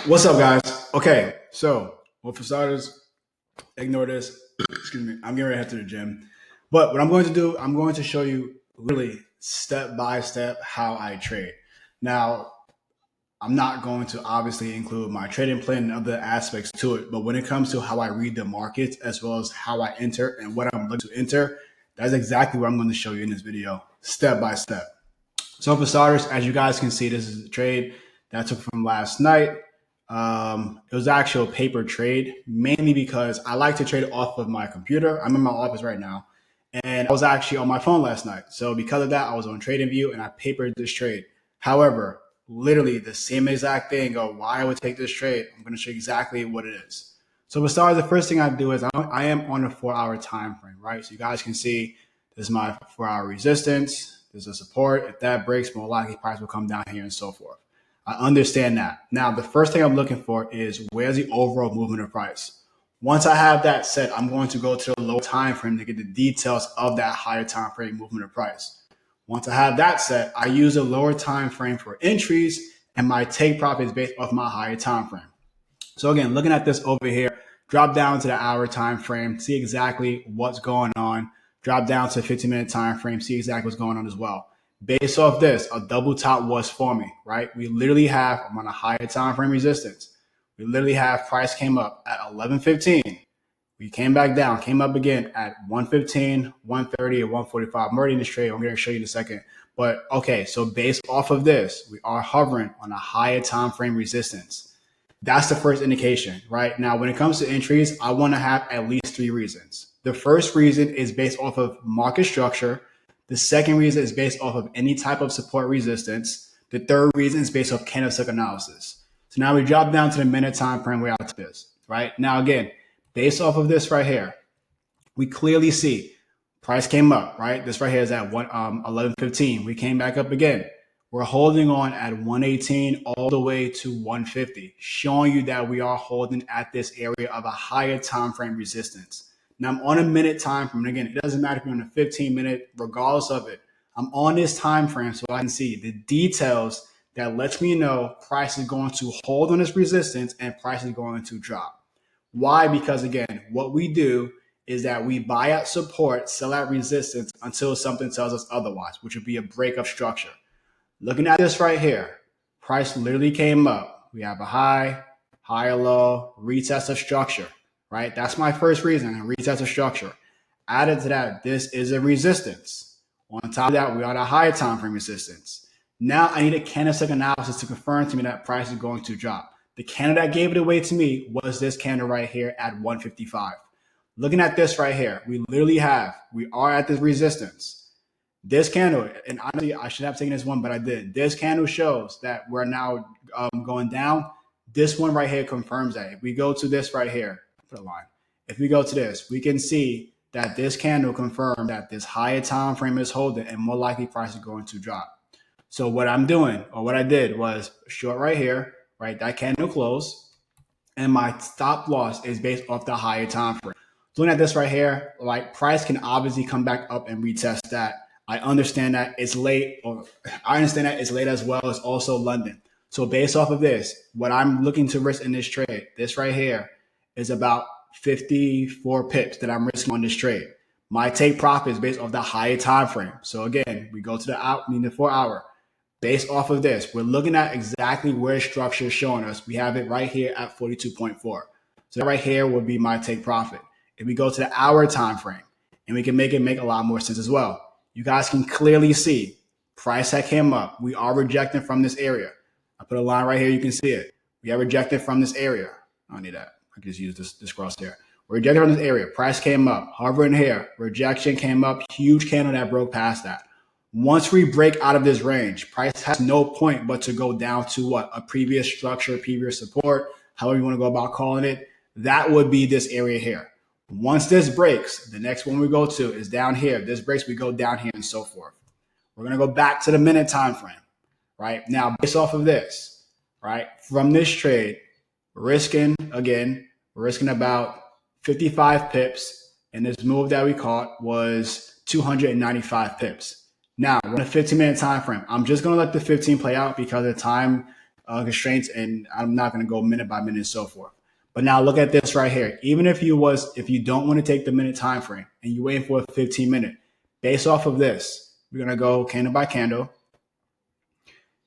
What's up, guys? Okay, so well, for starters, ignore this. Excuse me. I'm getting ready to head to the gym, but what I'm going to do, I'm going to show you literally step by step how I trade. Now, I'm not going to obviously include my trading plan and other aspects to it, but when it comes to how I read the markets as well as how I enter and what I'm looking to enter, that's exactly what I'm going to show you in this video, step by step. So for starters, as you guys can see, this is a trade that I took from last night. It was actually a paper trade, mainly because I like to trade off of my computer. I'm in my office right now, and I was actually on my phone last night. So because of that, I was on TradingView and I papered this trade. However, literally the same exact thing of why I would take this trade. I'm going to show you exactly what it is. So for starters, the first thing I do is I am on a 4 hour time frame, right? So you guys can see this is my 4 hour resistance. There's a support. If that breaks, more likely price will come down here and so forth. I understand that. Now, the first thing I'm looking for is where's the overall movement of price. Once I have that set, I'm going to go to the lower time frame to get the details of that higher time frame movement of price. Once I have that set, I use a lower time frame for entries, and my take profit is based off my higher time frame. So again, looking at this over here, drop down to the hour time frame, see exactly what's going on. Drop down to 15-minute time frame, see exactly what's going on as well. Based off this, a double top was forming, right? We literally have, I'm on a higher time frame resistance. We literally have price came up at 11:15. We came back down, came up again at 115, 130, and 145. I'm already in this trade. I'm going to show you in a second. But okay, so based off of this, we are hovering on a higher time frame resistance. That's the first indication, right? Now, when it comes to entries, I want to have at least three reasons. The first reason is based off of market structure. The second reason is based off of any type of support resistance. The third reason is based off candlestick analysis. So now we drop down to the minute time frame way out to this, right? Now, again, based off of this right here, we clearly see price came up, right? This right here is at 11:15. We came back up again. We're holding on at 118 all the way to 150, showing you that we are holding at this area of a higher time frame resistance. Now I'm on a minute time frame. And again, it doesn't matter if you're on a 15-minute, regardless of it. I'm on this time frame so I can see the details that lets me know price is going to hold on this resistance and price is going to drop. Why? Because again, what we do is that we buy at support, sell at resistance until something tells us otherwise, which would be a break of structure. Looking at this right here, price literally came up. We have a high, higher low, retest of structure, right? That's my first reason, a retest of structure. Added to that, this is a resistance. On top of that, we are at a higher time frame resistance. Now I need a candlestick analysis to confirm to me that price is going to drop. The candle that gave it away to me was this candle right here at 155. Looking at this right here, we are at this resistance. This candle, and honestly, I should have taken this one, but I did. This candle shows that we're now going down. This one right here confirms that. If we go to this right here, put a line. If we go to this, we can see that this candle confirmed that this higher time frame is holding and more likely price is going to drop. So what I'm doing, or what I did was short right here, right? That candle closed, and my stop loss is based off the higher time frame. Looking at this right here, like price can obviously come back up and retest that. I understand that it's late, or I understand that it's late as well. It's also London. So based off of this, what I'm looking to risk in this trade, this right here is about 54 pips that I'm risking on this trade. My take profit is based off the higher time frame. So again, we go to the 4 hour. Based off of this, we're looking at exactly where structure is showing us. We have it right here at 42.4. So that right here would be my take profit. If we go to the hour time frame, and we can make it make a lot more sense as well. You guys can clearly see price that came up. We are rejecting from this area. I put a line right here. You can see it. We are rejected from this area. I don't need that. I can just use this cross here. We're rejected from this area. Price came up. Hovering here. Rejection came up. Huge candle that broke past that. Once we break out of this range, price has no point but to go down to what? A previous structure, previous support, however you want to go about calling it. That would be this area here. Once this breaks, the next one we go to is down here. If this breaks, we go down here and so forth. We're going to go back to the minute time frame, right? Now, based off of this, right, from this trade, we're risking about 55 pips, and this move that we caught was 295 pips. Now, we're on a 15-minute time frame. I'm just going to let the 15 play out because the time constraints, and I'm not going to go minute by minute and so forth. But now look at this right here. Even if you don't want to take the minute time frame and you're waiting for a 15-minute, based off of this, we're going to go candle by candle.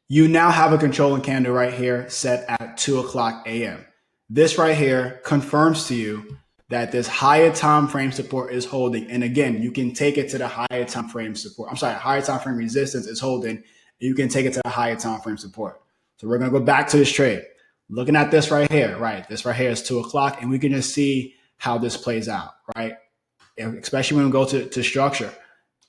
You now have a controlling candle right here set at 2 o'clock a.m. This right here confirms to you that this higher time frame support is holding. And again, you can take it to the higher time frame support. Higher time frame resistance is holding. You can take it to the higher time frame support. So we're going to go back to this trade. Looking at this right here, right? This right here is 2 o'clock, and we can just see how this plays out, right? Especially when we go to structure.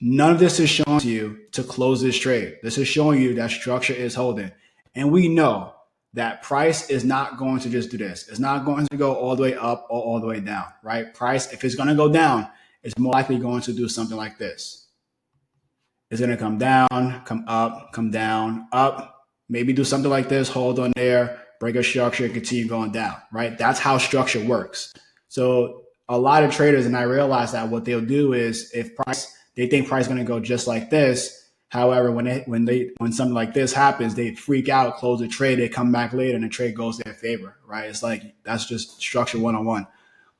None of this is showing to you to close this trade. This is showing you that structure is holding. And we know that price is not going to just do this. It's not going to go all the way up or all the way down, right? Price, if it's going to go down, it's more likely going to do something like this. It's going to come down, come up, come down, up, maybe do something like this, hold on there, break a structure, and continue going down, right? That's how structure works. So a lot of traders, and I realize that what they'll do is if they think price is going to go just like this. However, when something like this happens, they freak out, close the trade, they come back later, and the trade goes in their favor, right? It's like that's just structure 101.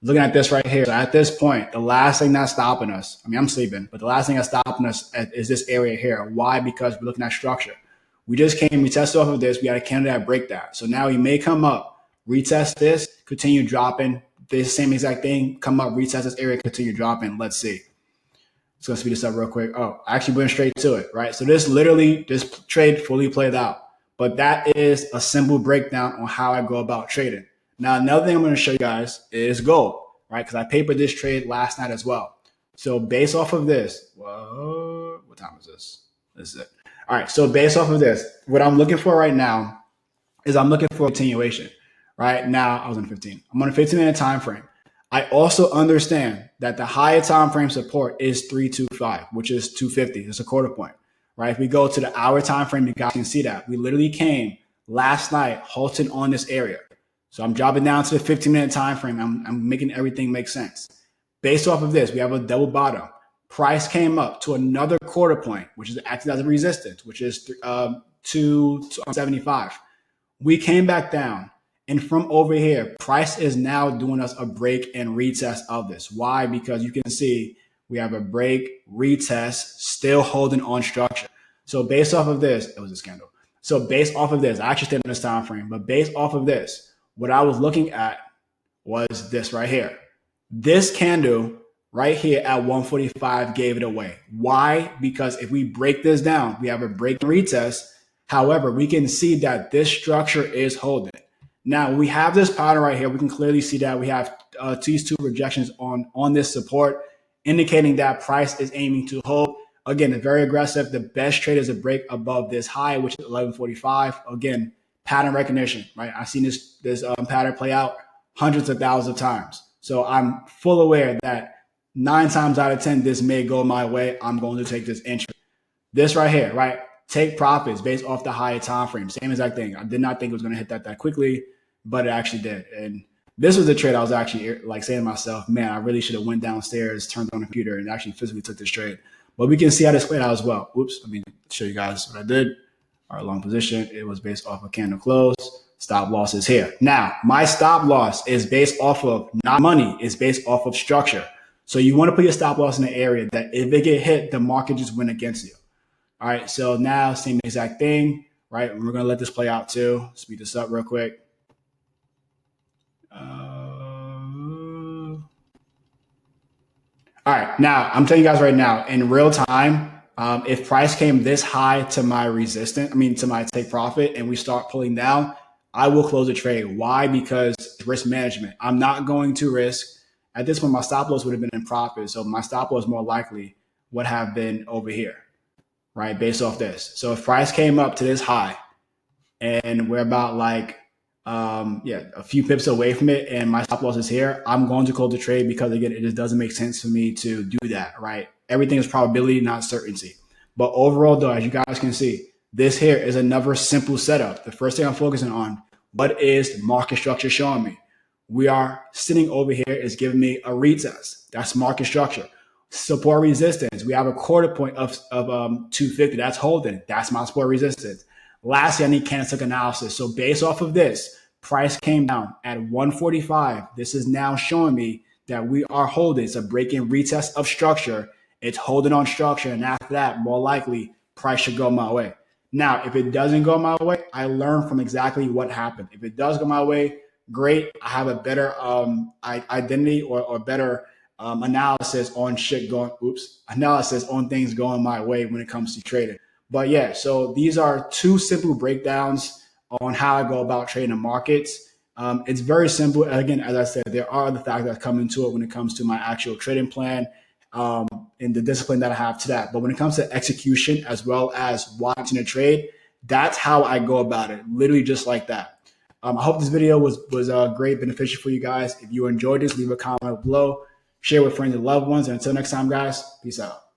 Looking at this right here. So at this point, the last thing that's stopping us, I'm sleeping, but the last thing that's stopping us is this area here. Why? Because we're looking at structure. We tested off of this. We had a candle that break that. So now he may come up, retest this, continue dropping. This same exact thing, come up, retest this area, continue dropping. Let's see. Let's go speed this up real quick. Oh, I actually went straight to it, right? So this trade fully played out. But that is a simple breakdown on how I go about trading. Now, another thing I'm going to show you guys is gold, right? Because I papered this trade last night as well. So based off of this, what time is this? This is it. All right. So based off of this, what I'm looking for right now is I'm looking for a continuation. Right now, I was on 15. I'm on a 15-minute time frame. I also understand that the higher time frame support is 325, which is 250. It's a quarter point, right? If we go to the hour time frame, you guys can see that we literally came last night, halted on this area. So I'm dropping down to the 15-minute time frame. I'm making everything make sense. Based off of this, we have a double bottom. Price came up to another quarter point, which is acting as a resistance, which is 275. We came back down. And from over here, price is now doing us a break and retest of this. Why? Because you can see we have a break, retest, still holding on structure. So based off of this, it was this candle. So based off of this, I actually stayed on this time frame, but based off of this, what I was looking at was this right here. This candle right here at 145 gave it away. Why? Because if we break this down, we have a break and retest. However, we can see that this structure is holding. Now we have this pattern right here. We can clearly see that we have these two rejections on this support, indicating that price is aiming to hold. Again, it's very aggressive. The best trade is a break above this high, which is 1145. Again, pattern recognition, right? I've seen this pattern play out hundreds of thousands of times. So I'm full aware that 9 times out of 10, this may go my way. I'm going to take this entry. This right here, right? Take profits based off the higher time frame. Same exact thing. I did not think it was going to hit that quickly, but it actually did. And this was a trade I was actually like saying to myself, man, I really should have went downstairs, turned on the computer, and actually physically took this trade. But we can see how this played out as well. Oops, let me show you guys what I did. All right, long position. It was based off of candle close. Stop loss is here. Now, my stop loss is based off of not money. It's based off of structure. So you want to put your stop loss in an area that if it get hit, the market just went against you. All right, so now same exact thing, right? And we're going to let this play out too. Speed this up real quick. All right, now I'm telling you guys right now, in real time, if price came this high to my to my take profit, and we start pulling down, I will close the trade. Why? Because risk management. I'm not going to risk. At this point, my stop loss would have been in profit, so my stop loss more likely would have been over here. Right, based off this. So if price came up to this high and we're about like, a few pips away from it and my stop loss is here, I'm going to close the trade because again, it just doesn't make sense for me to do that, right? Everything is probability, not certainty. But overall though, as you guys can see, this here is another simple setup. The first thing I'm focusing on, what is market structure showing me? We are sitting over here is giving me a retest. That's market structure. Support resistance. We have a quarter point of 250. That's holding. That's my support resistance. Lastly, I need candlestick analysis. So based off of this, price came down at 145. This is now showing me that we are holding. It's a break-in retest of structure. It's holding on structure. And after that, more likely, price should go my way. Now, if it doesn't go my way, I learn from exactly what happened. If it does go my way, great. I have a better identity or better analysis on analysis on things going my way when it comes to trading. But yeah, so these are two simple breakdowns on how I go about trading the markets. It's very simple. Again, as I said, there are other factors that come into it when it comes to my actual trading plan um, and the discipline that I have to that. But when it comes to execution as well as watching a trade, that's how I go about it. Literally just like that. I hope this video was great, beneficial for you guys. If you enjoyed this, leave a comment below, share with friends and loved ones. And until next time, guys, peace out.